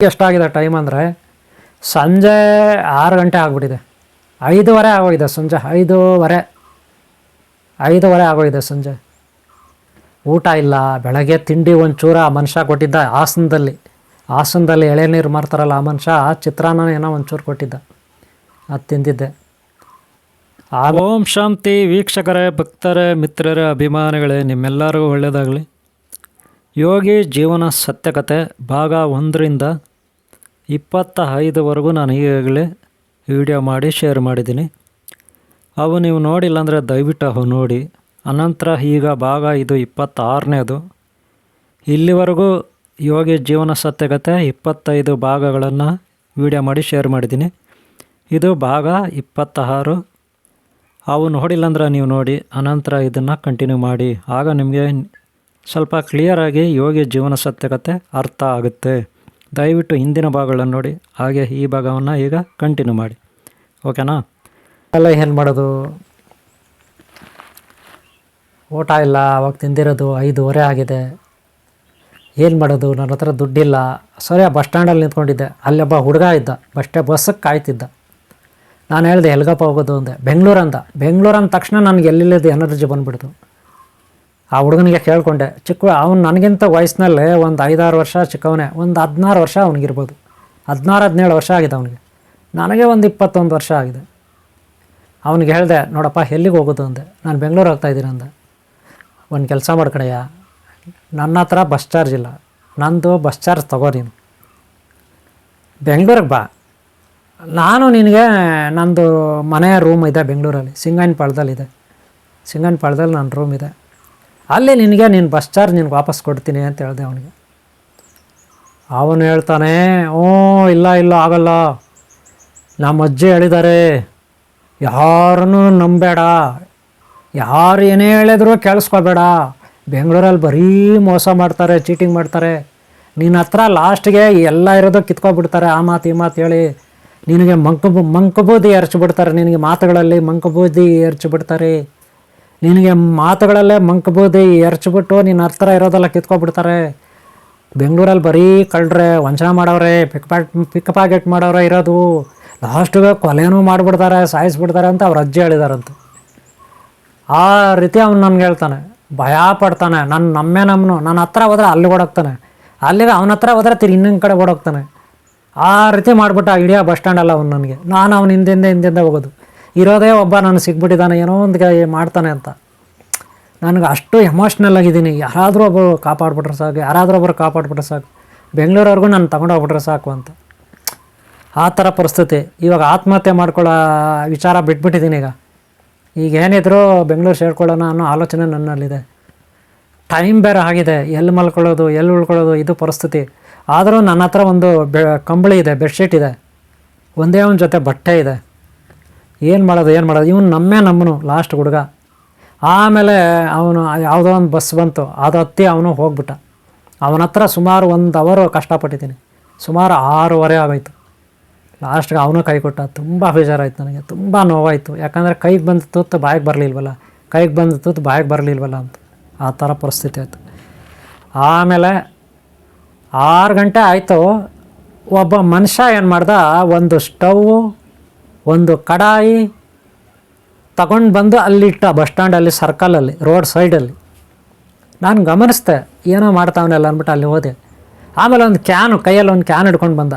ಎಷ್ಟಾಗಿದೆ ಟೈಮ್ ಅಂದರೆ ಸಂಜೆ 6 ಗಂಟೆ ಆಗಿಬಿಟ್ಟಿದೆ. 5:15 ಆಗೋಗಿದೆ ಸಂಜೆ. 5:30 ಆಗೋಗಿದೆ ಸಂಜೆ. ಊಟ ಇಲ್ಲ. ಬೆಳಗ್ಗೆ ತಿಂಡಿ ಒಂಚೂರ ಆ ಮನುಷ್ಯ ಕೊಟ್ಟಿದ್ದ ಹಾಸನದಲ್ಲಿ ಎಳೆನೀರು ಮಾರ್ತಾರಲ್ಲ ಆ ಮನುಷ್ಯ ಚಿತ್ರಾನ್ನ ಏನೋ ಒಂಚೂರು ಕೊಟ್ಟಿದ್ದ, ಅದು ತಿಂದಿದ್ದೆ. ಓಂ ಶಾಂತಿ. ವೀಕ್ಷಕರೇ, ಭಕ್ತರೇ, ಮಿತ್ರರೇ, ಅಭಿಮಾನಿಗಳೇ, ನಿಮ್ಮೆಲ್ಲರಿಗೂ ಒಳ್ಳೆಯದಾಗಲಿ. ಯೋಗಿ ಜೀವನ ಸತ್ಯಕತೆ ಭಾಗ 1ರಿಂದ 25ವರೆಗೂ ನಾನು ಈಗಾಗಲೇ ವಿಡಿಯೋ ಮಾಡಿ ಶೇರ್ ಮಾಡಿದ್ದೀನಿ. ಅವು ನೀವು ನೋಡಿಲ್ಲ ಅಂದರೆ ದಯವಿಟ್ಟು ಅವು ನೋಡಿ. ಅನಂತರ ಈಗ ಭಾಗ ಇದು 26ನೇದು. ಇಲ್ಲಿವರೆಗೂ ಯೋಗಿ ಜೀವನ ಸತ್ಯಕತೆ 25 ಭಾಗಗಳನ್ನು ವಿಡಿಯೋ ಮಾಡಿ ಶೇರ್ ಮಾಡಿದ್ದೀನಿ. ಇದು ಭಾಗ 26. ಅವು ನೋಡಿಲ್ಲ ಅಂದ್ರೆ ನೀವು ನೋಡಿ, ಅನಂತರ ಇದನ್ನು ಕಂಟಿನ್ಯೂ ಮಾಡಿ. ಆಗ ನಿಮಗೆ ಸ್ವಲ್ಪ ಕ್ಲಿಯರಾಗಿ ಯೋಗಿ ಜೀವನ ಸತ್ಯಕತೆ ಅರ್ಥ ಆಗುತ್ತೆ. ದಯವಿಟ್ಟು ಹಿಂದಿನ ಭಾಗಗಳನ್ನು ನೋಡಿ, ಹಾಗೆ ಈ ಭಾಗವನ್ನು ಈಗ ಕಂಟಿನ್ಯೂ ಮಾಡಿ. ಓಕೆನಾ? ಎಲ್ಲ ಏನು ಮಾಡೋದು, ಊಟ ಇಲ್ಲ. ಅವಾಗ ತಿಂದಿರೋದು 5:30 ಆಗಿದೆ. ಏನು ಮಾಡೋದು, ನನ್ನ ಹತ್ರ ದುಡ್ಡಿಲ್ಲ. ಸರಿ, ಬಸ್ ಸ್ಟ್ಯಾಂಡಲ್ಲಿ ನಿಂತ್ಕೊಂಡಿದ್ದೆ. ಅಲ್ಲೊಬ್ಬ ಹುಡುಗ ಇದ್ದ, ಬಸ್ಸಿಗೆ ಕಾಯ್ತಿದ್ದ. ನಾನು ಹೇಳಿದೆ ಎಲ್ಗಪ್ಪ ಹೋಗೋದು ಅಂದೆ. ಬೆಂಗಳೂರು ಅಂದ ತಕ್ಷಣ ನನಗೆ ಎಲ್ಲಿಲ್ಲದ ಎನರ್ಜಿ ಬಂದುಬಿಡ್ತು. ಆ ಹುಡುಗನಿಗೆ ಕೇಳಿಕೊಂಡೆ. ಅವನು ನನಗಿಂತ ವಯಸ್ಸಿನಲ್ಲೇ ಒಂದು 5-6 ವರ್ಷ ಚಿಕ್ಕವನೇ. ಒಂದು 16 ವರ್ಷ ಅವನಿಗಿರ್ಬೋದು. 16-17 ವರ್ಷ ಆಗಿದೆ ಅವನಿಗೆ. ನನಗೆ ಒಂದು 21 ವರ್ಷ ಆಗಿದೆ. ಅವನಿಗೆ ಹೇಳಿದೆ, ನೋಡಪ್ಪ ಎಲ್ಲಿಗೆ ಹೋಗೋದು ಅಂದೆ. ನಾನು ಬೆಂಗಳೂರು ಹೋಗ್ತಾಯಿದ್ದೀನಿ ಅಂದೆ. ಒಂದು ಕೆಲಸ ಮಾಡ್ಕಡೆಯ, ನನ್ನ ಹತ್ರ ಬಸ್ ಚಾರ್ಜ್ ಇಲ್ಲ, ನಂದು ಬಸ್ ಚಾರ್ಜ್ ತಗೋ, ನೀನು ಬೆಂಗಳೂರಿಗೆ ಬಾ. ನಾನು ನಿನಗೆ ನಂದು ಮನೆಯ ರೂಮ್ ಇದೆ ಬೆಂಗಳೂರಲ್ಲಿ, ಸಿಂಗಾನಪಾಳ್ಯದಲ್ಲಿದೆ. ಸಿಂಗಾನಪಾಳ್ಯದಲ್ಲಿ ನನ್ನ ರೂಮ್ ಇದೆ. ಅಲ್ಲಿ ನಿನಗೆ ಬಸ್ ಚಾರ್ಜ್ ನಿನಗೆ ವಾಪಸ್ ಕೊಡ್ತೀನಿ ಅಂತ ಹೇಳಿದೆ ಅವನಿಗೆ. ಅವನು ಹೇಳ್ತಾನೆ, ಇಲ್ಲ ಆಗಲ್ಲ, ನಮ್ಮ ಅಜ್ಜಿ ಹೇಳಿದ್ದಾರೆ, ಯಾರನ್ನೂ ನಂಬೇಡ, ಯಾರು ಏನೇ ಹೇಳಿದ್ರು ಕೇಳಿಸ್ಕೋಬೇಡ, ಬೆಂಗಳೂರಲ್ಲಿ ಬರೀ ಮೋಸ ಮಾಡ್ತಾರೆ, ಚೀಟಿಂಗ್ ಮಾಡ್ತಾರೆ, ನಿನ್ನ ಹತ್ರ ಲಾಸ್ಟ್ಗೆ ಎಲ್ಲ ಇರೋದು ಕಿತ್ಕೊಬಿಡ್ತಾರೆ. ಆ ಮಾತು ಈ ಮಾತು ಹೇಳಿ ನಿನಗೆ ಮಂಕಬೂದಿ ಎರಚಿಬಿಡ್ತಾರೆ. ನಿನಗೆ ಮಾತುಗಳಲ್ಲಿ ಮಂಕಬೂದಿ ಎರಚಿಬಿಡ್ತಾರೆ. ನಿನಗೆ ಮಾತುಗಳಲ್ಲೇ ಮಂಕಬೂದಿ ಎರಚಿಬಿಟ್ಟು ನಿನ್ನ ಹತ್ರ ಇರೋದೆಲ್ಲ ಕಿತ್ಕೊಬಿಡ್ತಾರೆ. ಬೆಂಗಳೂರಲ್ಲಿ ಬರೀ ಕಳ್ರೆ, ವಂಚನೆ ಮಾಡವ್ರೆ, ಪಿಕ್ ಪಾಕೆಟ್ ಮಾಡವ್ರೆ ಇರೋದು. ಲಾಸ್ಟಿಗೆ ಕೊಲೆನೂ ಮಾಡಿಬಿಡ್ತಾರೆ, ಸಾಯಿಸ್ಬಿಡ್ತಾರೆ ಅಂತ ಅವ್ರ ಅಜ್ಜಿ ಹೇಳಿದಾರಂತೆ. ಆ ರೀತಿ ಅವ್ನು ನನಗೆ ಹೇಳ್ತಾನೆ, ಭಯ ಪಡ್ತಾನೆ. ನನ್ನ ಹತ್ರ ಹೋದ್ರೆ ಅಲ್ಲಿಗೆ ಓಡೋಗ್ತಾನೆ, ಅಲ್ಲಿಗೆ ಅವನ ಹತ್ರ ಹೋದ್ರೆ ಇನ್ನೊಂದು ಕಡೆ ಓಡೋಗ್ತಾನೆ. ಆ ರೀತಿ ಮಾಡಿಬಿಟ್ಟ ಇಡೀ ಬಸ್ ಸ್ಟ್ಯಾಂಡಲ್ಲ ಅವ್ನು ನನಗೆ. ನಾನು ಅವ್ನು ಹಿಂದಿಂದ ಹೋಗೋದು. ಇರೋದೇ ಒಬ್ಬ ನಾನು ಸಿಗ್ಬಿಟ್ಟಿದ್ದಾನೆ, ಏನೋ ಒಂದು ಮಾಡ್ತಾನೆ ಅಂತ. ನನಗೆ ಅಷ್ಟು ಎಮೋಷ್ನಲ್ ಆಗಿದ್ದೀನಿ. ಯಾರಾದರೂ ಒಬ್ಬರು ಕಾಪಾಡ್ಬಿಟ್ರೆ ಸಾಕು, ಬೆಂಗಳೂರವ್ರಿಗೂ ನಾನು ತಗೊಂಡೋಗ್ಬಿಟ್ರೆ ಸಾಕು ಅಂತ. ಆ ಥರ ಪರಿಸ್ಥಿತಿ. ಇವಾಗ ಆತ್ಮಹತ್ಯೆ ಮಾಡ್ಕೊಳ್ಳೋ ವಿಚಾರ ಬಿಟ್ಬಿಟ್ಟಿದ್ದೀನಿ. ಈಗ ಏನಿದ್ರು ಬೆಂಗಳೂರು ಸೇರ್ಕೊಳ್ಳೋಣ ಅನ್ನೋ ಆಲೋಚನೆ ನನ್ನಲ್ಲಿದೆ. ಟೈಮ್ ಬೇರೆ ಆಗಿದೆ, ಎಲ್ಲಿ ಮಲ್ಕೊಳ್ಳೋದು, ಎಲ್ಲಿ ಉಳ್ಕೊಳ್ಳೋದು, ಇದು ಪರಿಸ್ಥಿತಿ. ಆದರೂ ನನ್ನ ಹತ್ರ ಒಂದು ಕಂಬಳಿ ಇದೆ, ಬೆಡ್ಶೀಟ್ ಇದೆ, ಒಂದೇ ಒಂದು ಜೊತೆ ಬಟ್ಟೆ ಇದೆ. ಏನು ಮಾಡೋದು. ಇವನು ನಮ್ಮನು ಲಾಸ್ಟ್ ಹುಡುಗ. ಆಮೇಲೆ ಅವನು ಯಾವುದೋ ಒಂದು ಬಸ್ ಬಂತು, ಅದು ಹತ್ತಿ ಅವನು ಹೋಗ್ಬಿಟ್ಟ. ಅವನ ಹತ್ರ ಸುಮಾರು 1 ಅವರ್ ಕಷ್ಟಪಟ್ಟಿದ್ದೀನಿ. ಸುಮಾರು 6:30 ಆಗೋಯ್ತು. ಲಾಸ್ಟ್ಗೆ ಅವನು ಕೈ ಕೊಟ್ಟ. ತುಂಬ ಬೇಜಾರಾಯ್ತು ನನಗೆ, ತುಂಬ ನೋವಾಯಿತು. ಯಾಕಂದರೆ ಕೈಗೆ ಬಂದ ತುತ್ತು ಬಾಯಿಗೆ ಬರಲಿಲ್ವಲ್ಲ ಅಂತ. ಆ ಥರ ಪರಿಸ್ಥಿತಿ ಆಯಿತು. ಆಮೇಲೆ 6 ಗಂಟೆ ಆಯಿತು. ಒಬ್ಬ ಮನುಷ್ಯ ಏನು ಮಾಡ್ದ, ಒಂದು ಸ್ಟವ್ವು, ಒಂದು ಕಡಾಯಿ ತಗೊಂಡು ಬಂದು ಅಲ್ಲಿಟ್ಟ, ಬಸ್ ಸ್ಟ್ಯಾಂಡಲ್ಲಿ, ಸರ್ಕಲಲ್ಲಿ, ರೋಡ್ ಸೈಡಲ್ಲಿ. ನಾನು ಗಮನಿಸ್ದೆ, ಏನೋ ಮಾಡ್ತಾವನೆಲ್ಲ ಅಂದ್ಬಿಟ್ಟು ಅಲ್ಲಿ ಹೋದೆ. ಆಮೇಲೆ ಒಂದು ಕೈಯಲ್ಲಿ ಒಂದು ಕ್ಯಾನ್ ಹಿಡ್ಕೊಂಡು ಬಂದ.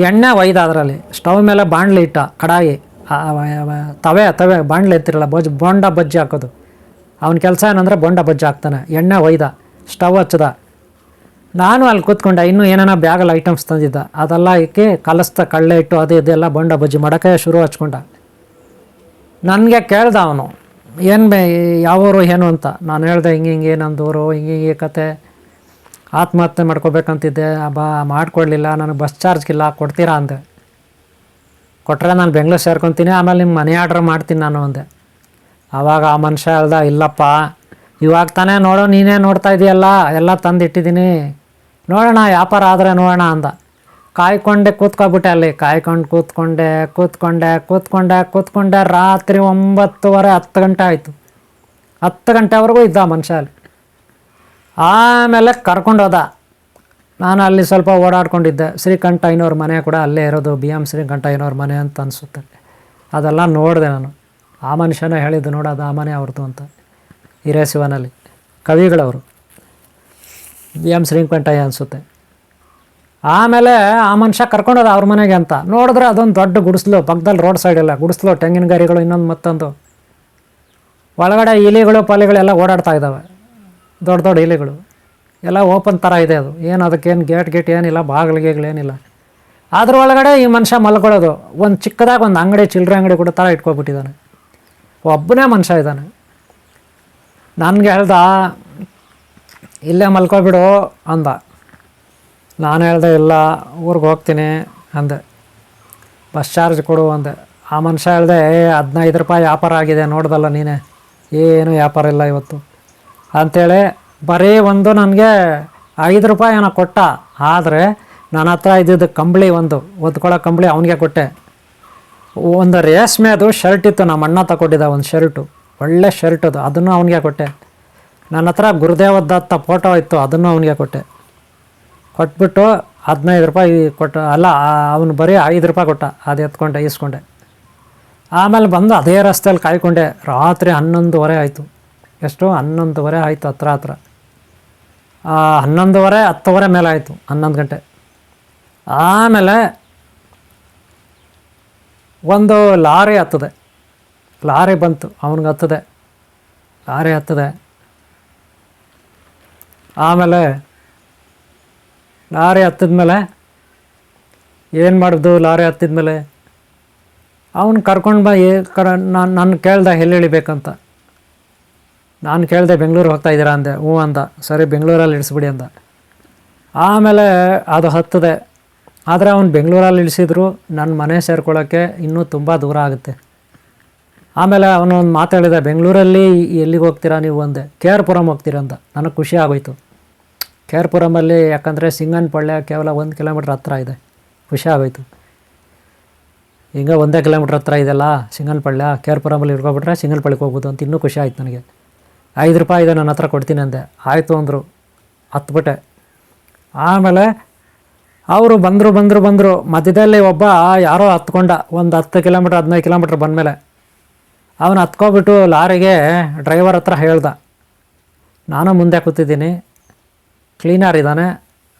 ಎಣ್ಣೆ ಒಯ್ದ ಅದರಲ್ಲಿ. ಸ್ಟವ್ ಮೇಲೆ ಬಾಣಲೆ ಇಟ್ಟ, ಕಡಾಯಿ, ತವೆ ಬಾಣಲೆ ಎತ್ತಿರಲ್ಲ, ಬೋಂಡ ಬಜ್ಜಿ ಹಾಕೋದು. ಅವನ ಕೆಲಸ ಏನಂದರೆ ಬೋಂಡ ಬಜ್ಜಿ ಹಾಕ್ತಾನೆ. ಎಣ್ಣೆ ಒಯ್ದ, ಸ್ಟವ್ ಹಚ್ಚದ. ನಾನು ಅಲ್ಲಿ ಕೂತ್ಕೊಂಡೆ. ಇನ್ನೂ ಏನೇನೋ ಬ್ಯಾಗಲ್ಲಿ ಐಟಮ್ಸ್ ತಂದಿದ್ದ, ಅದೆಲ್ಲ ಇಕ್ಕಿ ಕಲಸ್ತಾ ಕಳ್ಳೆ ಇಟ್ಟು ಅದು ಇದೆಲ್ಲ ಬೋಂಡ ಬಜ್ಜಿ ಮಾಡೋಕ್ಕೆ ಶುರು ಹಚ್ಕೊಂಡ. ನನಗೆ ಕೇಳ್ದ ಅವನು, ಯಾವೂರು ಏನು ಅಂತ. ನಾನು ಹೇಳ್ದೆ, ಹಿಂಗೆ ನಮ್ಮದೂರು, ಹಿಂಗೆ ಕತೆ, ಆತ್ಮಹತ್ಯೆ ಮಾಡ್ಕೋಬೇಕಂತಿದ್ದೆ, ಮಾಡ್ಕೊಡ್ಲಿಲ್ಲ, ನನಗೆ ಬಸ್ ಚಾರ್ಜ್ಗಿಲ್ಲ, ಕೊಡ್ತೀರಾ ಅಂದೆ. ಕೊಟ್ಟರೆ ನಾನು ಬೆಂಗಳೂರು ಸೇರ್ಕೊತೀನಿ, ಆಮೇಲೆ ನಿಮ್ಮ ಮನೆ ಆರ್ಡ್ರ್ ಮಾಡ್ತೀನಿ ನಾನು ಅಂದೆ. ಆವಾಗ ಆ ಮನುಷ್ಯ ಹೇಳ್ದ, ಇಲ್ಲಪ್ಪ, ಇವಾಗ ತಾನೇ ನೋಡೋ, ನೀನೇ ನೋಡ್ತಾ ಇದೆಯಲ್ಲ, ಎಲ್ಲ ತಂದಿಟ್ಟಿದ್ದೀನಿ, ನೋಡೋಣ, ವ್ಯಾಪಾರ ಆದರೆ ನೋಡೋಣ ಅಂದ. ಕಾಯ್ಕೊಂಡೆ ಕೂತ್ಕೊಬಿಟ್ಟೆ ಅಲ್ಲಿ. ಕೂತ್ಕೊಂಡೆ ರಾತ್ರಿ 9:30 10 ಗಂಟೆ ಆಯಿತು. 10 ಗಂಟೆವರೆಗೂ ಇದ್ದ ಮನುಷ್ಯ ಅಲ್ಲಿ. ಆಮೇಲೆ ಕರ್ಕೊಂಡು ಹೋದ. ನಾನು ಅಲ್ಲಿ ಸ್ವಲ್ಪ ಓಡಾಡ್ಕೊಂಡಿದ್ದೆ. ಶ್ರೀಕಂಠಯ್ಯನವ್ರ ಮನೆ ಕೂಡ ಅಲ್ಲೇ ಇರೋದು, ಬಿ ಎಮ್ ಶ್ರೀಕಂಠಯ್ಯನವ್ರ ಮನೆ ಅಂತ ಅನಿಸುತ್ತೆ. ಅದೆಲ್ಲ ನೋಡಿದೆ ನಾನು. ಆ ಮನುಷ್ಯನೇ ಹೇಳಿದ್ದು ನೋಡು, ಅದು ಆ ಮನೆ ಅವ್ರದ್ದು ಅಂತ. ಹಿರೇಶಿವನಲ್ಲಿ ಕವಿಗಳವರು, ಬಿ ಎಮ್ ಶ್ರೀಕಂಠಯ್ಯ ಅನಿಸುತ್ತೆ. ಆಮೇಲೆ ಆ ಮನುಷ್ಯ ಕರ್ಕೊಂಡೋದ ಅವ್ರ ಮನೆಗೆ ಅಂತ ನೋಡಿದ್ರೆ ಅದೊಂದು ದೊಡ್ಡ ಗುಡಿಸ್ಲು, ಪಕ್ಕದಲ್ಲಿ ರೋಡ್ ಸೈಡೆಲ್ಲ ಗುಡಿಸ್ಲು, ತೆಂಗಿನ ಗರಿಗಳು, ಇನ್ನೊಂದು ಮತ್ತೊಂದು. ಒಳಗಡೆ ಇಲಿಗಳು ಪಲಿಗಳೆಲ್ಲ ಓಡಾಡ್ತಾ ಇದ್ದಾವೆ, ದೊಡ್ಡ ದೊಡ್ಡ ಇಲಿಗಳು ಎಲ್ಲ. ಓಪನ್ ಥರ ಇದೆ ಅದು, ಏನು ಅದಕ್ಕೇನು ಗೇಟ್ ಏನಿಲ್ಲ, ಬಾಗಿಲಿಗೆಗಳೇನಿಲ್ಲ. ಅದ್ರ ಒಳಗಡೆ ಈ ಮನುಷ್ಯ ಮಲ್ಕೊಳ್ಳೋದು. ಒಂದು ಚಿಕ್ಕದಾಗ ಒಂದು ಅಂಗಡಿ, ಚಿಲ್ಲರೆ ಅಂಗಡಿ ಕೂಡ ಥರ ಇಟ್ಕೊಬಿಟ್ಟಿದ್ದಾನೆ. ಒಬ್ಬನೇ ಮನುಷ್ಯ ಇದ್ದಾನೆ. ನನಗೆ ಹೇಳ್ದ, ಇಲ್ಲೇ ಮಲ್ಕೊಬಿಡು ಅಂದ. ನಾನು ಹೇಳ್ದೆ, ಇಲ್ಲ ಊರಿಗೆ ಹೋಗ್ತೀನಿ ಅಂದೆ. ಬಸ್ ಚಾರ್ಜ್ ಕೊಡು ಅಂದೆ. ಆ ಮನುಷ್ಯ ಹೇಳ್ದೆ, 15 ರೂಪಾಯಿ ವ್ಯಾಪಾರ ಆಗಿದೆ ನೋಡ್ದಲ್ಲ ನೀನೇ, ಏನು ವ್ಯಾಪಾರ ಇಲ್ಲ ಇವತ್ತು ಅಂಥೇಳಿ ಬರೀ ನನಗೆ 5 ರೂಪಾಯಿ ಏನೋ ಕೊಟ್ಟ. ಆದರೆ ನನ್ನ ಹತ್ರ ಇದ್ದಿದ್ದು ಕಂಬಳಿ, ಒಂದು ಒದ್ಕೊಳ್ಳೋ ಕಂಬಳಿ ಅವನಿಗೆ ಕೊಟ್ಟೆ. ಒಂದು ರೇಷ್ಮೆದು ಶರ್ಟ್ ಇತ್ತು, ನಮ್ಮ ಅಣ್ಣ ತಗೊಟ್ಟಿದ್ದ ಒಂದು ಶರ್ಟು, ಒಳ್ಳೆ ಶರ್ಟ್ ಅದು, ಅದನ್ನು ಅವನಿಗೆ ಕೊಟ್ಟೆ. ನನ್ನ ಹತ್ರ ಗುರುದೇವ ದತ್ತ ಫೋಟೋ ಇತ್ತು, ಅದನ್ನು ಅವನಿಗೆ ಕೊಟ್ಟೆ. ಕೊಟ್ಬಿಟ್ಟು 15 ರೂಪಾಯಿ ಕೊಟ್ಟು, ಅಲ್ಲ ಅವನು ಬರೀ 5 ರೂಪಾಯಿ ಕೊಟ್ಟ. ಅದು ಎತ್ಕೊಂಡೆ, ಈಸ್ಕೊಂಡೆ. ಆಮೇಲೆ ಬಂದು ಅದೇ ರಸ್ತೆಯಲ್ಲಿ ಕಾಯ್ಕೊಂಡೆ. ರಾತ್ರಿ 11:30 ಆಯಿತು. ಎಷ್ಟು? 11:30 ಆಯಿತು, ಹತ್ರ 11:30, 10:00 ಮೇಲೆ ಆಯಿತು, 11 ಗಂಟೆ. ಆಮೇಲೆ ಒಂದು ಲಾರಿ ಹತ್ತದೆ, ಲಾರಿ ಬಂತು, ಅವನಿಗೆ ಹತ್ತದೆ, ಲಾರಿ ಹತ್ತದೆ. ಆಮೇಲೆ ಲಾರಿ ಹತ್ತಿದ್ಮೇಲೆ ಏನು ಮಾಡೋದು? ಲಾರಿ ಹತ್ತಿದ್ಮೇಲೆ ಅವನು ಕರ್ಕೊಂಡು ನಾನು ಕೇಳ್ದೆ ಎಲ್ಲಿ ಇಳಿಬೇಕಂತ. ನಾನು ಕೇಳಿದೆ, ಬೆಂಗಳೂರು ಹೋಗ್ತಾ ಇದ್ದೀರಾ ಅಂದೆ. ಹ್ಞೂ ಅಂದ. ಸರಿ ಬೆಂಗಳೂರಲ್ಲಿ ಇಳಿಸ್ಬಿಡಿ ಅಂದ. ಆಮೇಲೆ ಅದು ಹತ್ತದೆ. ಆದರೆ ಅವ್ನು ಬೆಂಗಳೂರಲ್ಲಿ ಇಳಿಸಿದ್ರು ನನ್ನ ಮನೆ ಸೇರ್ಕೊಳ್ಳೋಕ್ಕೆ ಇನ್ನೂ ತುಂಬ ದೂರ ಆಗುತ್ತೆ. ಆಮೇಲೆ ಅವನು ಒಂದು ಮಾತಾಡಿದೆ, ಬೆಂಗಳೂರಲ್ಲಿ ಎಲ್ಲಿಗೆ ಹೋಗ್ತೀರಾ ನೀವು ಅಂದೆ. ಕೆ ಆರ್ ಪುರಮ್ ಹೋಗ್ತೀರಾ ಅಂತ. ನನಗೆ ಖುಷಿ ಆಗೋಯ್ತು. ಕೆ ಆರ್ ಪುರಮಲ್ಲಿ, ಯಾಕಂದರೆ ಸಿಂಗನಪಾಳ್ಯ ಕೇವಲ 1 ಕಿಲೋಮೀಟ್ರ್ ಹತ್ರ ಇದೆ. ಖುಷಿ ಆಗೋಯ್ತು. ಈಗ 1 ಕಿಲೋಮೀಟ್ರ್ ಹತ್ರ ಇದೆಲ್ಲ ಸಿಂಗನಪಾಳ್ಯ, ಕೆ ಆರ್ ಪುರಮಲ್ಲಿ ಇಟ್ಕೊಬಿಟ್ರೆ ಸಿಂಗನಪಾಳ್ಯಕ್ಕೆ ಹೋಗ್ಬೋದು ಅಂತ ಇನ್ನೂ ಖುಷಿ ಆಯ್ತು ನನಗೆ. 5 ರೂಪಾಯಿ ಇದೆ ನನ್ನ ಹತ್ರ, ಕೊಡ್ತೀನಿ ಅಂದೆ. ಆಯಿತು ಅಂದರು. ಹತ್ಬಿಟ್ಟೆ. ಆಮೇಲೆ ಅವರು ಬಂದರು. ಮಧ್ಯದಲ್ಲಿ ಒಬ್ಬ ಯಾರೋ ಹತ್ಕೊಂಡ, ಒಂದು 10 ಕಿಲೋಮೀಟ್ರ್ 15 ಕಿಲೋಮೀಟ್ರ್ ಬಂದಮೇಲೆ ಅವನು ಹತ್ಕೊಬಿಟ್ಟು ಲಾರಿಗೆ ಡ್ರೈವರ್ ಹತ್ರ ಹೇಳ್ದ, ನಾನು ಮುಂದೆ ಕೂತಿದ್ದೀನಿ, ಕ್ಲೀನರ್ ಇದ್ದಾನೆ.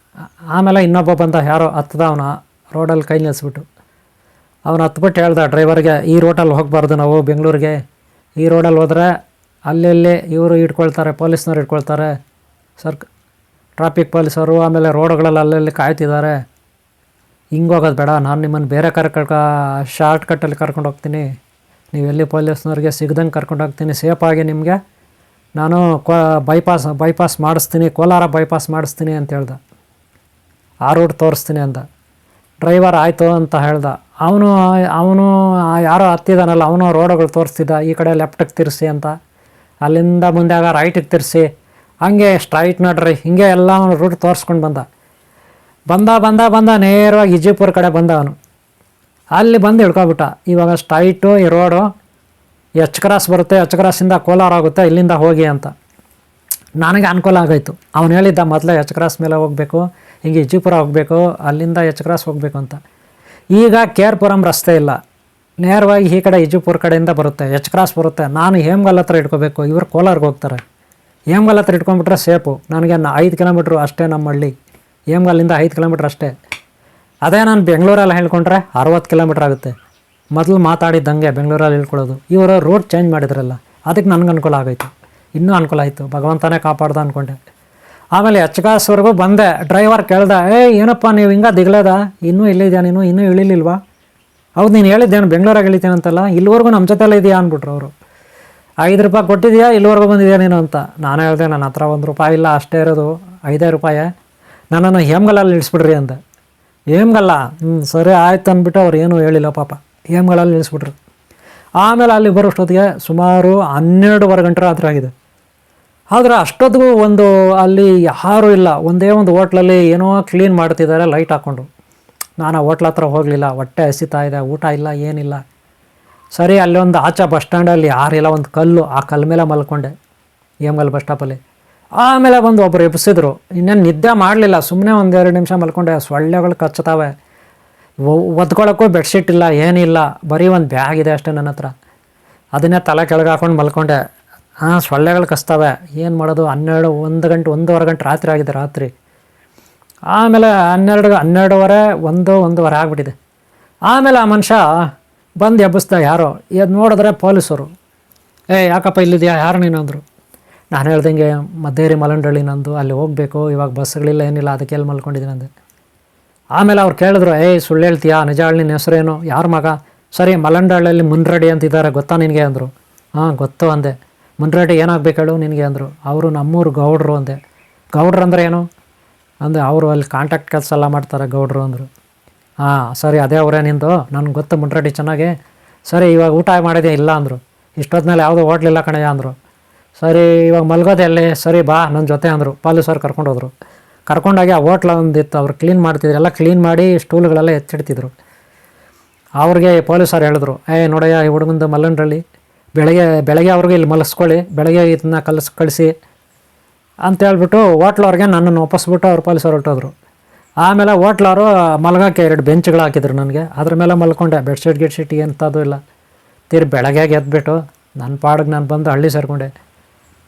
ಆಮೇಲೆ ಇನ್ನೊಬ್ಬ ಬಂದ, ಯಾರೋ ಹತ್ತದ, ಅವನು ರೋಡಲ್ಲಿ ಕೈ ನಿಲ್ಲಿಸ್ಬಿಟ್ಟು ಅವನು ಹತ್ಬಿಟ್ಟು ಹೇಳ್ದ ಡ್ರೈವರ್ಗೆ, ಈ ರೋಡಲ್ಲಿ ಹೋಗಬಾರ್ದು ನಾವು ಬೆಂಗಳೂರಿಗೆ, ಈ ರೋಡಲ್ಲಿ ಹೋದರೆ ಅಲ್ಲಿ ಇವರು ಇಟ್ಕೊಳ್ತಾರೆ, ಪೊಲೀಸ್ನವ್ರು ಇಟ್ಕೊಳ್ತಾರೆ, ಟ್ರಾಫಿಕ್ ಪೊಲೀಸವರು. ಆಮೇಲೆ ರೋಡ್ಗಳಲ್ಲಿ ಅಲ್ಲಲ್ಲಿ ಕಾಯ್ತಿದ್ದಾರೆ, ಹಿಂಗೆ ಹೋಗೋದು ಬೇಡ, ನಾನು ನಿಮ್ಮನ್ನು ಬೇರೆ ಶಾರ್ಟ್ ಕಟ್ಟಲ್ಲಿ ಕರ್ಕೊಂಡು ಹೋಗ್ತೀನಿ, ನೀವು ಎಲ್ಲಿ ಪೊಲೀಸ್ನವ್ರಿಗೆ ಸಿಗ್ದಂಗೆ ಕರ್ಕೊಂಡು ಹೋಗ್ತೀನಿ, ಸೇಫಾಗಿ ನಿಮಗೆ ನಾನು ಬೈಪಾಸ್ ಮಾಡಿಸ್ತೀನಿ, ಕೋಲಾರ ಬೈಪಾಸ್ ಮಾಡಿಸ್ತೀನಿ ಅಂತ ಹೇಳ್ದ. ಆ ರೂಟ್ ತೋರಿಸ್ತೀನಿ ಅಂದ. ಡ್ರೈವರ್ ಆಯಿತು ಅಂತ ಹೇಳ್ದ. ಅವನು ಯಾರೋ ಹತ್ತಿದಾನಲ್ಲ, ಅವನು ರೋಡುಗಳು ತೋರಿಸ್ತಿದ್ದ, ಈ ಕಡೆ ಲೆಫ್ಟಿಗೆ ತಿರ್ಸಿ ಅಂತ, ಅಲ್ಲಿಂದ ಮುಂದೆ ಆಗ ರೈಟಿಗೆ ತಿರ್ಸಿ, ಹಂಗೆ ಸ್ಟ್ರೈಟ್ ನಡ್ರಿ, ಹಿಂಗೆ ಎಲ್ಲ ರೂಟ್ ತೋರಿಸ್ಕೊಂಡು ಬಂದ ನೇರವಾಗಿ ವಿಜಯಪುರ ಕಡೆ ಬಂದ. ಅವನು ಅಲ್ಲಿ ಬಂದು ಇಳ್ಕೊಬಿಟ್ಟ. ಇವಾಗ ಸ್ಟ್ರೈಟು ಈ ರೋಡು ಎಚ್ ಕ್ರಾಸ್ ಬರುತ್ತೆ, ಎಚ್ ಕ್ರಾಸಿಂದ ಕೋಲಾರ ಆಗುತ್ತೆ, ಇಲ್ಲಿಂದ ಹೋಗಿ ಅಂತ. ನನಗೆ ಅನುಕೂಲ ಆಗೋಯ್ತು. ಅವನು ಹೇಳಿದ್ದ ಮೊದಲೇ ಎಚ್ ಕ್ರಾಸ್ ಮೇಲೆ ಹೋಗಬೇಕು, ಹಿಂಗೆ ವಿಜಯಪುರ ಹೋಗಬೇಕು, ಅಲ್ಲಿಂದ ಎಚ್ ಕ್ರಾಸ್ ಹೋಗಬೇಕು ಅಂತ. ಈಗ ಕೆ ಆರ್ ಪುರಮ್ ರಸ್ತೆ ಇಲ್ಲ, ನೇರವಾಗಿ ಈ ಕಡೆ ವಿಜಯಪುರ ಕಡೆಯಿಂದ ಬರುತ್ತೆ, ಎಚ್ ಕ್ರಾಸ್ ಬರುತ್ತೆ. ನಾನು ಹೇಮಗಲ್ ಹತ್ರ ಇಟ್ಕೋಬೇಕು, ಇವರು ಕೋಲಾರ್ಗೆ ಹೋಗ್ತಾರೆ. ಹೇಮಗಲ್ ಹತ್ರ ಇಟ್ಕೊಂಡ್ಬಿಟ್ರೆ ಸೇಫು. ನನಗೆ 5 ಕಿಲೋಮೀಟ್ರು ಅಷ್ಟೇ, ನಮ್ಮ ಹಳ್ಳಿ ಹೇಮಗಲ್ಲಿಂದ 5 ಕಿಲೋಮೀಟ್ರ್ ಅಷ್ಟೇ. ಅದೇ ನಾನು ಬೆಂಗಳೂರಲ್ಲಿ ಹೇಳ್ಕೊಂಡ್ರೆ 60 ಕಿಲೋಮೀಟ್ರ್ ಆಗುತ್ತೆ. ಮೊದಲು ಮಾತಾಡಿದ್ದಂಗೆ ಬೆಂಗಳೂರಲ್ಲಿ ಹೇಳ್ಕೊಳ್ಳೋದು. ಇವರು ರೋಡ್ ಚೇಂಜ್ ಮಾಡಿದ್ರಲ್ಲ, ಅದಕ್ಕೆ ನನಗೆ ಅನುಕೂಲ ಆಗೋಯ್ತು, ಇನ್ನೂ ಅನುಕೂಲ ಆಯಿತು, ಭಗವಂತನೇ ಕಾಪಾಡ್ದ ಅಂದ್ಕೊಂಡೆ. ಆಮೇಲೆ ಎಚ್ ಕ್ರಾಸ್ವರೆಗೂ ಬಂದೆ. ಡ್ರೈವರ್ ಕೇಳ್ದೆ, ಏನಪ್ಪ ನೀವು ಹಿಂಗೆ ದಿಗ್ಲೇದ, ಇನ್ನೂ ಇಲ್ಲಿದ್ಯಾ ನೀನು, ಇನ್ನೂ ಇಳಿಲಿಲ್ವಾ? ಹೌದು, ನೀನು ಹೇಳಿದ್ದೇನು ಬೆಂಗಳೂರಾಗ ಇಳಿತೀನಿ ಅಂತಲ್ಲ, ಇಲ್ಲಿವರೆಗೂ ನಮ್ಮ ಜೊತೆಲ್ಲ ಇದೆಯಾ ಅಂದ್ಬಿಟ್ರು ಅವರು. 5 ರೂಪಾಯಿ ಕೊಟ್ಟಿದ್ಯಾ, ಇಲ್ಲಿವರೆಗೂ ಬಂದಿದೆಯಾ ನೀನು ಅಂತ. ನಾನು ಹೇಳಿದೆ, ನನ್ನ ಹತ್ರ 1 ರೂಪಾಯಿ ಇಲ್ಲ, ಅಷ್ಟೇ ಇರೋದು, 5 ರೂಪಾಯಿ, ನನ್ನನ್ನು ಹೇಮಗಲಲ್ಲಿ ಇಳಿಸ್ಬಿಡ್ರಿ ಅಂದೆ. ಹೇಮಗಲ್ಲ, ಸರಿ ಆಯ್ತು ಅಂದ್ಬಿಟ್ಟು ಅವ್ರು ಏನೂ ಹೇಳಿಲ್ಲ ಪಾಪ, ಹೇಮಗಲಲ್ಲಿ ಇಳಿಸ್ಬಿಟ್ರು. ಆಮೇಲೆ ಅಲ್ಲಿ ಬರೋಷ್ಟೊತ್ತಿಗೆ ಸುಮಾರು 12:15 ಗಂಟೆ ರಾತ್ರಿ ಆಗಿದೆ. ಆದರೆ ಅಷ್ಟೊತ್ತಿಗೂ ಅಲ್ಲಿ ಯಾರೂ ಇಲ್ಲ. ಒಂದೇ ಒಂದು ಹೋಟ್ಲಲ್ಲಿ ಏನೋ ಕ್ಲೀನ್ ಮಾಡ್ತಿದ್ದಾರೆ ಲೈಟ್ ಹಾಕ್ಕೊಂಡು. ನಾನು ಆ ಹೋಟ್ಲ ಹತ್ರ ಹೋಗಲಿಲ್ಲ, ಹೊಟ್ಟೆ ಹಸಿತಾ ಇದೆ, ಊಟ ಇಲ್ಲ, ಏನಿಲ್ಲ. ಸರಿ, ಅಲ್ಲೊಂದು ಆಚೆ ಬಸ್ ಸ್ಟ್ಯಾಂಡಲ್ಲಿ ಯಾರಿಲ್ಲ, ಒಂದು ಕಲ್ಲು, ಆ ಕಲ್ಲು ಮೇಲೆ ಮಲ್ಕೊಂಡೆ, ಹೇಮಗಲ್ ಬಸ್ ಸ್ಟಾಪಲ್ಲಿ. ಆಮೇಲೆ ಬಂದು ಒಬ್ಬರು ಎಬ್ಸಿದ್ರು. ಇನ್ನೇನು ನಿದ್ದೆ ಮಾಡಲಿಲ್ಲ, ಸುಮ್ಮನೆ ಒಂದೆರಡು ನಿಮಿಷ ಮಲ್ಕೊಂಡೆ. ಸೊಳ್ಳೆಗಳು ಕಚ್ಚುತ್ತವೆ, ಒದ್ಕೊಳ್ಳೋಕ್ಕೂ ಬೆಡ್ಶೀಟ್ ಇಲ್ಲ, ಏನಿಲ್ಲ, ಬರೀ ಒಂದು ಬ್ಯಾಗ್ ಇದೆ ಅಷ್ಟೇ ನನ್ನ ಹತ್ರ. ಅದನ್ನೇ ತಲೆ ಕೆಳಗೆ ಹಾಕೊಂಡು ಮಲ್ಕೊಂಡೆ. ಸೊಳ್ಳೆಗಳು ಕಚ್ತವೆ, ಏನು ಮಾಡೋದು? 12, 1 ಗಂಟೆ, 1:15 ಗಂಟೆ ರಾತ್ರಿ ಆಗಿದೆ, ರಾತ್ರಿ. ಆಮೇಲೆ 12:30 1:00 ಆಗಿಬಿಟ್ಟಿದೆ. ಆಮೇಲೆ ಆ ಮನುಷ್ಯ ಬಂದು ಎಬ್ಬಿಸ್ದ. ಯಾರೋ ಎದ್ದು ನೋಡಿದ್ರೆ ಪೊಲೀಸರು. ಯಾಕಪ್ಪ ಇಲ್ಲಿದೆಯಾ, ಯಾರು ನೀನು ಅಂದರು. ನಾನು ಹೇಳ್ದಂಗೆ ಮದ್ದೇರಿ ಮಲ್ಲಂಡಳ್ಳಿ ನಂದು, ಅಲ್ಲಿ ಹೋಗಬೇಕು, ಇವಾಗ ಬಸ್ಗಳಿಲ್ಲ, ಏನಿಲ್ಲ, ಅದಕ್ಕೆ ಎಲ್ಲಿ ಮಲ್ಕೊಂಡಿದ್ದೀನಿ ಅಂದೆ. ಆಮೇಲೆ ಅವ್ರು ಕೇಳಿದ್ರು, ಸುಳ್ಳು ಹೇಳ್ತೀಯಾ, ನಿಜ ಹೇಳಿ, ನಿನ್ನ ಹೆಸರೇನು, ಯಾರ ಮಗ? ಸರಿ, ಮಲ್ಲಂಡಳ್ಳಿಯಲ್ಲಿ ಮುನ್ರೆಡ್ಡಿ ಅಂತಿದ್ದಾರೆ, ಗೊತ್ತಾ ನಿನಗೆ ಅಂದರು. ಗೊತ್ತು ಅಂದೆ. ಮುನ್ರೆಡ್ಡಿ ಏನಾಗಬೇಕು ಹೇಳು ನಿನಗೆ ಅಂದರು. ಅವರು ನಮ್ಮೂರು ಗೌಡ್ರು ಅಂದೆ. ಗೌಡ್ರು ಅಂದರೆ ಏನು ಅಂದೆ. ಅವರು ಅಲ್ಲಿ ಕಾಂಟ್ರಾಕ್ಟ್ ಕೆಲಸ ಎಲ್ಲ ಮಾಡ್ತಾರೆ, ಗೌಡ್ರು ಅಂದರು. ಸರಿ, ಅದೇ ಅವರೇ ನಿಂದು, ನನಗೆ ಗೊತ್ತು ಮುನ್ರೆಡ್ಡಿ ಚೆನ್ನಾಗಿ. ಸರಿ, ಇವಾಗ ಊಟ ಮಾಡಿದೆ ಇಲ್ಲ ಅಂದರು. ಇಷ್ಟೊತ್ತಿನಲ್ಲಿ ಯಾವುದೋ ಹೋಟ್ಲಿಲ್ಲ ಕಣಯ್ಯ ಅಂದರು. ಸರಿ, ಇವಾಗ ಮಲ್ಗೋದೆ ಅಲ್ಲಿ, ಸರಿ ಬಾ ನನ್ನ ಜೊತೆ ಅಂದರು. ಪೊಲೀಸರು ಕರ್ಕೊಂಡೋದ್ರು. ಕರ್ಕೊಂಡೋಗಿ ಆ ಹೋಟ್ಲ ಒಂದಿತ್ತು, ಅವ್ರು ಕ್ಲೀನ್ ಮಾಡ್ತಿದ್ರು, ಎಲ್ಲ ಕ್ಲೀನ್ ಮಾಡಿ ಸ್ಟೂಲ್ಗಳೆಲ್ಲ ಎತ್ತಿಡ್ತಿದ್ರು. ಅವ್ರಿಗೆ ಪೊಲೀಸರು ಹೇಳಿದ್ರು, ನೋಡಯ್ಯ, ಈ ಹುಡುಗಂದು ಮಲ್ಲಂಡ್ರಳ್ಳಿ, ಬೆಳಗ್ಗೆ ಅವ್ರಿಗೆ ಇಲ್ಲಿ ಮಲಗಿಸ್ಕೊಳ್ಳಿ, ಬೆಳಗ್ಗೆ ಇದನ್ನ ಕಳಿಸಿ ಅಂತೇಳ್ಬಿಟ್ಟು ಹೋಟ್ಲವ್ರಿಗೆ ನನ್ನನ್ನು ಒಪ್ಪಿಸ್ಬಿಟ್ಟು ಅವ್ರು ಪೊಲೀಸರು ಹೊರಟೋದ್ರು. ಆಮೇಲೆ ಹೋಟ್ಲವರು ಮಲಗೋಕ್ಕೆ 2 ಬೆಂಚ್ಗಳು ಹಾಕಿದ್ರು ನನಗೆ. ಅದ್ರ ಮೇಲೆ ಮಲ್ಕೊಂಡೆ. ಬೆಡ್ಶೀಟ್ ಎಂಥದ್ದು ಇಲ್ಲ. ಬೆಳಗ್ಗೆ ಎದ್ಬಿಟ್ಟು ನನ್ನ ಪಾಡಿಗೆ ನಾನು ಬಂದು ಹಳ್ಳಿ ಸೇರಿಕೊಂಡೆ.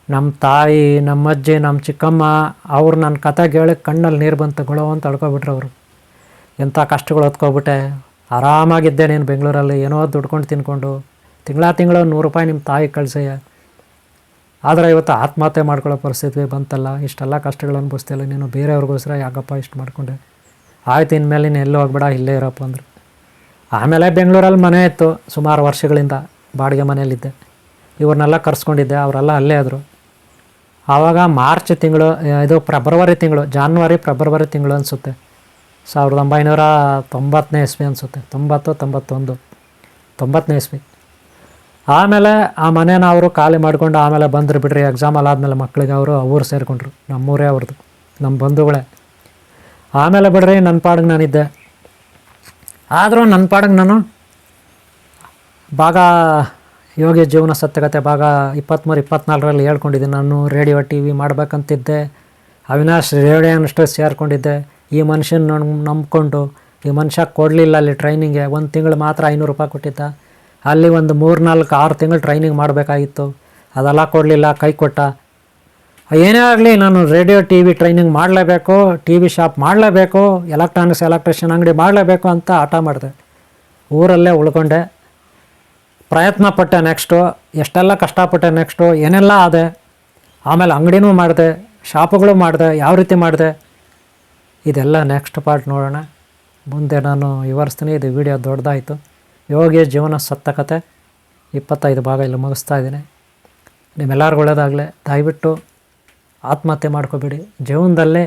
ನಮ್ಮ ತಾಯಿ, ನಮ್ಮ ಅಜ್ಜಿ, ನಮ್ಮ ಚಿಕ್ಕಮ್ಮ ಅವ್ರು ನನ್ನ ಕತೆ ಕೇಳಿ ಕಣ್ಣಲ್ಲಿ ನೀರು ಬಂತು, ಗೊಳೋ ಅಂತ ತಳ್ಕೊಬಿಟ್ರು ಅವರು. ಎಂಥ ಕಷ್ಟಗಳು ಹೊತ್ಕೊಬಿಟ್ಟೆ. ಆರಾಮಾಗಿದ್ದೆ ನೀನು ಬೆಂಗಳೂರಲ್ಲಿ, ಏನೋ ದುಡ್ಕೊಂಡು ತಿನ್ಕೊಂಡು, ತಿಂಗಳು ₹100 ನಿಮ್ಮ ತಾಯಿಗೆ ಕಳಿಸಯ್ಯ. ಆದರೆ ಇವತ್ತು ಆತ್ಮಹತ್ಯೆ ಮಾಡ್ಕೊಳ್ಳೋ ಪರಿಸ್ಥಿತಿ ಬಂತಲ್ಲ, ಇಷ್ಟೆಲ್ಲ ಕಷ್ಟಗಳು ಅನುಭವಿಸ್ತಿಲ್ಲ ನೀನು, ಬೇರೆಯವ್ರಿಗೋಸ್ಕರ ಯಾಕಪ್ಪ ಇಷ್ಟು ಮಾಡ್ಕೊಂಡೆ? ಆಯ್ತು, ಇನ್ಮೇಲೆ ನೀನು ಎಲ್ಲೂ ಹೋಗ್ಬೇಡ, ಇಲ್ಲೇ ಇರಪ್ಪ ಅಂದರು. ಆಮೇಲೆ ಬೆಂಗಳೂರಲ್ಲಿ ಮನೆ ಇತ್ತು, ಸುಮಾರು ವರ್ಷಗಳಿಂದ ಬಾಡಿಗೆ ಮನೆಯಲ್ಲಿದ್ದೆ. ಇವ್ರನ್ನೆಲ್ಲ ಕರ್ಸ್ಕೊಂಡಿದ್ದೆ, ಅವರೆಲ್ಲ ಅಲ್ಲೇ ಆದರು. ಆವಾಗ ಮಾರ್ಚ್ ತಿಂಗಳು, ಇದು ಫೆಬ್ರವರಿ ತಿಂಗಳು, ಫೆಬ್ರವರಿ ತಿಂಗಳು ಅನಿಸುತ್ತೆ, 1990ನೇ ಇಸ್ವಿ ಅನಿಸುತ್ತೆ, 90 ಇಸ್ವಿ. ಆಮೇಲೆ ಆ ಮನೇನ ಅವರು ಖಾಲಿ ಮಾಡಿಕೊಂಡು ಆಮೇಲೆ ಬಂದರು ಬಿಡ್ರಿ. ಎಕ್ಸಾಮ್ ಎಲ್ಲ ಆದಮೇಲೆ ಮಕ್ಕಳಿಗೆ ಅವರು ಊರು ಸೇರಿಕೊಂಡ್ರು. ನಮ್ಮೂರೇ ಅವ್ರದ್ದು, ನಮ್ಮ ಬಂಧುಗಳೇ. ಆಮೇಲೆ ಬಿಡ್ರಿ, ನನ್ನ ಪಾಡಿಗೆ ನಾನಿದ್ದೆ. ಆದರೂ ನನ್ನ ಪಾಡಿಗೆ ನಾನು ಭಾಗ ಯೋಗಿ ಜೀವನ ಸತ್ಯಕತೆ ಭಾಗ 23, 24ರಲ್ಲಿ ಹೇಳ್ಕೊಂಡಿದ್ದೆ. ನಾನು ರೇಡಿಯೋ TV ಮಾಡಬೇಕಂತಿದ್ದೆ. ಅವಿನಾಶ್ ರೇಡಿಯೋನಷ್ಟು ಸೇರಿಕೊಂಡಿದ್ದೆ. ಈ ಮನುಷ್ಯನ ನಂಬ್ಕೊಂಡು, ಈ ಮನುಷ್ಯ ಕೊಡಲಿಲ್ಲ ಅಲ್ಲಿ ಟ್ರೈನಿಂಗ್ಗೆ. 1 ತಿಂಗಳು ಮಾತ್ರ ₹500 ಕೊಟ್ಟಿದ್ದ. ಅಲ್ಲಿ ಒಂದು 3, 4, 6 ತಿಂಗಳು ಟ್ರೈನಿಂಗ್ ಮಾಡಬೇಕಾಗಿತ್ತು. ಅದೆಲ್ಲ ಕೊಡಲಿಲ್ಲ, ಕೈ ಕೊಟ್ಟ. ಏನೇ ಆಗಲಿ, ನಾನು ರೇಡಿಯೋ TV ಟ್ರೈನಿಂಗ್ ಮಾಡಲೇಬೇಕು, TV ಶಾಪ್ ಮಾಡಲೇಬೇಕು, ಎಲೆಕ್ಟ್ರಿಷಿಯನ್ ಅಂಗಡಿ ಮಾಡಲೇಬೇಕು ಅಂತ ಹಠ ಮಾಡಿದೆ. ಊರಲ್ಲೇ ಉಳ್ಕೊಂಡೆ. ಪ್ರಯತ್ನ ಪಟ್ಟೆ. ನೆಕ್ಸ್ಟು ಎಷ್ಟೆಲ್ಲ ಕಷ್ಟಪಟ್ಟೆ. ನೆಕ್ಸ್ಟು ಏನೆಲ್ಲ ಆದೆ. ಆಮೇಲೆ ಅಂಗಡಿನೂ ಮಾಡಿದೆ, ಶಾಪುಗಳು ಮಾಡಿದೆ. ಯಾವ ರೀತಿ ಮಾಡಿದೆ ಇದೆಲ್ಲ ನೆಕ್ಸ್ಟ್ ಪಾರ್ಟ್ ನೋಡೋಣ. ಮುಂದೆ ನಾನು ವಿವರಿಸ್ತೀನಿ. ಇದು ವಿಡಿಯೋ ದೊಡ್ಡದಾಯಿತು. ಯೋಗಿ ಜೀವನ ಸತ್ಯಕತೆ 25 ಭಾಗ ಇಲ್ಲಿ ಮುಗಿಸ್ತಾ ಇದ್ದೀನಿ. ನಿಮ್ಮೆಲ್ಲರಿಗೂ ಒಳ್ಳೆಯದಾಗಲಿ. ದಯವಿಟ್ಟು ಆತ್ಮಹತ್ಯೆ ಮಾಡ್ಕೋಬೇಡಿ. ಜೀವನದಲ್ಲೇ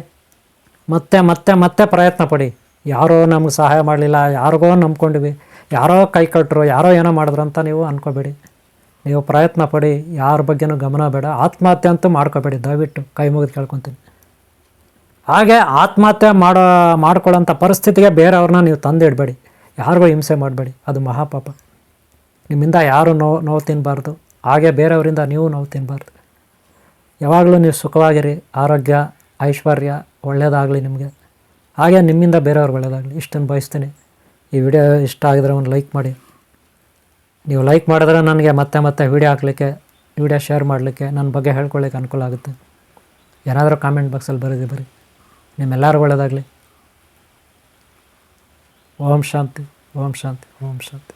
ಮತ್ತೆ ಪ್ರಯತ್ನ ಪಡಿ. ಯಾರೋ ನಮ್ಗೆ ಸಹಾಯ ಮಾಡಲಿಲ್ಲ, ಯಾರಿಗೋ ನಂಬ್ಕೊಂಡಿವಿ, ಯಾರೋ ಕೈ ಕಟ್ಟರು, ಯಾರೋ ಏನೋ ಮಾಡಿದ್ರು ಅಂತ ನೀವು ಅಂದ್ಕೋಬೇಡಿ. ನೀವು ಪ್ರಯತ್ನ ಪಡಿ, ಯಾರ ಬಗ್ಗೆನೂ ಗಮನ ಬೇಡ. ಆತ್ಮಹತ್ಯೆ ಅಂತೂ ಮಾಡ್ಕೋಬೇಡಿ, ದಯವಿಟ್ಟು ಕೈ ಮುಗಿದು ಕೇಳ್ಕೊತೀನಿ. ಹಾಗೆ ಆತ್ಮಹತ್ಯೆ ಮಾಡ್ಕೊಳ್ಳೋಂಥ ಪರಿಸ್ಥಿತಿಗೆ ಬೇರೆಯವ್ರನ್ನ ನೀವು ತಂದಿಡಬೇಡಿ. ಯಾರಿಗೂ ಹಿಂಸೆ ಮಾಡಬೇಡಿ, ಅದು ಮಹಾಪಾಪ. ನಿಮ್ಮಿಂದ ಯಾರು ನೋವು ತಿನ್ನಬಾರ್ದು, ಹಾಗೆ ಬೇರೆಯವರಿಂದ ನೀವು ನೋವು ತಿನ್ನಬಾರ್ದು. ಯಾವಾಗಲೂ ನೀವು ಸುಖವಾಗಿರಿ, ಆರೋಗ್ಯ, ಐಶ್ವರ್ಯ ಒಳ್ಳೆಯದಾಗಲಿ ನಿಮಗೆ. ಹಾಗೆ ನಿಮ್ಮಿಂದ ಬೇರೆಯವ್ರಿಗೆ ಒಳ್ಳೆಯದಾಗಲಿ, ಇಷ್ಟನ್ನು ಬಯಸ್ತೀನಿ. ಈ ವಿಡಿಯೋ ಇಷ್ಟ ಆಗಿದ್ರೆ ಒಂದು ಲೈಕ್ ಮಾಡಿ. ನೀವು ಲೈಕ್ ಮಾಡಿದ್ರೆ ನನಗೆ ಮತ್ತೆ ವಿಡಿಯೋ ಹಾಕಲಿಕ್ಕೆ, ವಿಡಿಯೋ ಶೇರ್ ಮಾಡಲಿಕ್ಕೆ, ನನ್ನ ಬಗ್ಗೆ ಹೇಳ್ಕೊಳ್ಳಿಕ್ಕೆ ಅನುಕೂಲ ಆಗುತ್ತೆ. ಏನಾದರೂ ಕಾಮೆಂಟ್ ಬಾಕ್ಸಲ್ಲಿ ಬರೀ. ನಿಮ್ಮೆಲ್ಲರಿಗೂ ಒಳ್ಳೆಯದಾಗಲಿ. ಓಂ ಶಾಂತಿ, ಓಂ ಶಾಂತಿ, ಓಂ ಶಾಂತಿ.